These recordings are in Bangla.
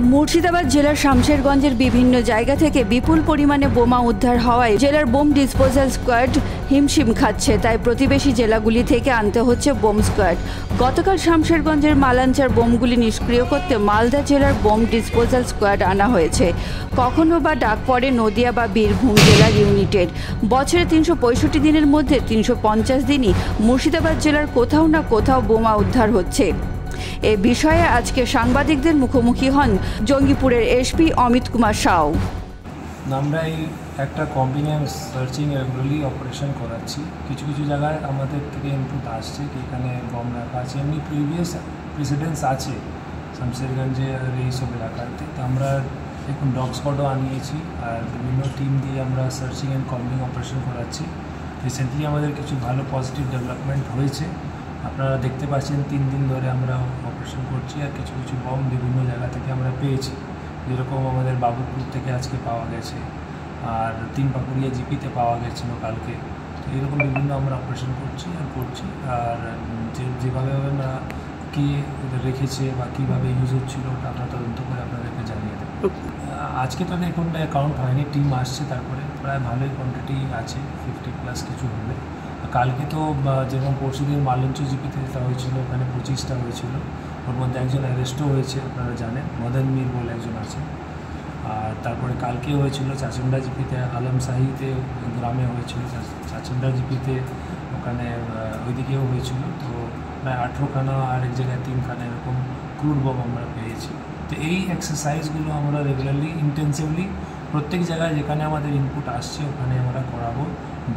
মুর্শিদাবাদ জেলার শামশেরগঞ্জের বিভিন্ন জায়গা থেকে বিপুল পরিমাণে বোমা উদ্ধার হওয়ায় জেলার বোম ডিসপোজাল স্কোয়াড হিমশিম খাচ্ছে, তাই প্রতিবেশী জেলাগুলি থেকে আনতে হচ্ছে বোম স্কোয়াড। গতকাল শামশেরগঞ্জের মালাঞ্চার বোমগুলি নিষ্ক্রিয় করতে মালদা জেলার বোম ডিসপোজাল স্কোয়াড আনা হয়েছে। কখনো বা ডাক পড়ে নদিয়া বা বীরভূম জেলার ইউনিটের। বছরে 365 দিনের মধ্যে 350 দিনই মুর্শিদাবাদ জেলার কোথাও না কোথাও বোমা উদ্ধার হচ্ছে। এ বিষয়ে আজকে সাংবাদিকদের মুখোমুখি হন জঙ্গিপুরের এসপি অমিত কুমার সাউ। আমরা এই একটা কম্বিনেন্স সার্চিং রেগুলারলি অপারেশন করাচ্ছি। কিছু কিছু জায়গায় আমাদের থেকে ইনপুট আসছে কি এখানে বম রাখা আছে, এমনি প্রিভিয়াস প্রেসিডেন্স আছে শামশেরগঞ্জের এইসব এলাকাতে। তো আমরা এখন ডগ স্কোয়াডও আনিয়েছি আর বিভিন্ন টিম দিয়ে আমরা সার্চিং অ্যান্ড কম্বিং অপারেশন করাচ্ছি। রিসেন্টলি আমাদের কিছু ভালো পজিটিভ ডেভেলপমেন্ট হয়েছে, আপনারা দেখতে পাচ্ছেন 3 দিন ধরে আমরা অপারেশন করছি আর কিছু কিছু বম বিভিন্ন জায়গা থেকে আমরা পেয়েছি। যেরকম আমাদের বাবুপুর থেকে আজকে পাওয়া গেছে আর 3 পাকুড়িয়া জিপিতে পাওয়া গেছিলো কালকে। তো এরকম বিভিন্ন আমরা অপারেশন করছি। আর যেভাবে আমরা কে ওদের রেখেছে বা কীভাবে ইউজ হচ্ছিলো ওটা আমরা তদন্ত করে আপনাদেরকে জানিয়ে দেবো। আজকে তো এখন কাউন্ট হয়নি, টিম আসছে, তারপরে প্রায় ভালোই কোয়ান্টিটি আছে, 50+ কিছু হবে। কালকে তো যেরকম পরশুদিন মালঞ্চ জিপিতে যেটা হয়েছিল ওখানে 25টা হয়েছিল, ওর মধ্যে একজন অ্যারেস্টও হয়েছে, আপনারা জানেন মদন মীর বলে একজন আছে। আর তারপরে কালকে হয়েছিল চাচন্ডা জিপিতে, আলমশাহিতে গ্রামে হয়েছিল, চাচন্ডা জিপিতে ওখানে ওইদিকেও হয়েছিল। তো প্রায় 18খানা আর এক জায়গায় 3খানা এরকম ক্রুড বম আমরা পেয়েছি। তো এই এক্সারসাইজগুলো আমরা রেগুলারলি ইন্টেন্সিভলি প্রত্যেক জায়গায় যেখানে আমাদের ইনপুট আসছে ওখানে আমরা করাবো,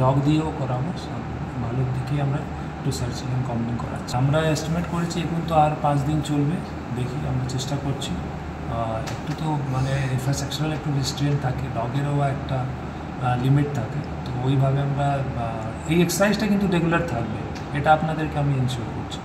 ডগ দিয়েও করাবো। সব ভালোর দিকে আমরা একটু সার্চিং অ্যান্ড কম্বিং করাচ্ছি। আমরা এস্টিমেট করেছি এখন তো আর 5 দিন চলবে, দেখি আমরা চেষ্টা করছি। একটু তো মানে ইনফ্রাস্ট্রাকচারাল একটু রেস্ট্রিক্ট থাকে, ডগেরও একটা লিমিট থাকে। তো ওইভাবে আমরা এই এক্সারসাইজটা কিন্তু রেগুলার থাকবে, এটা আপনাদেরকে আমি ইনশিওর করছি।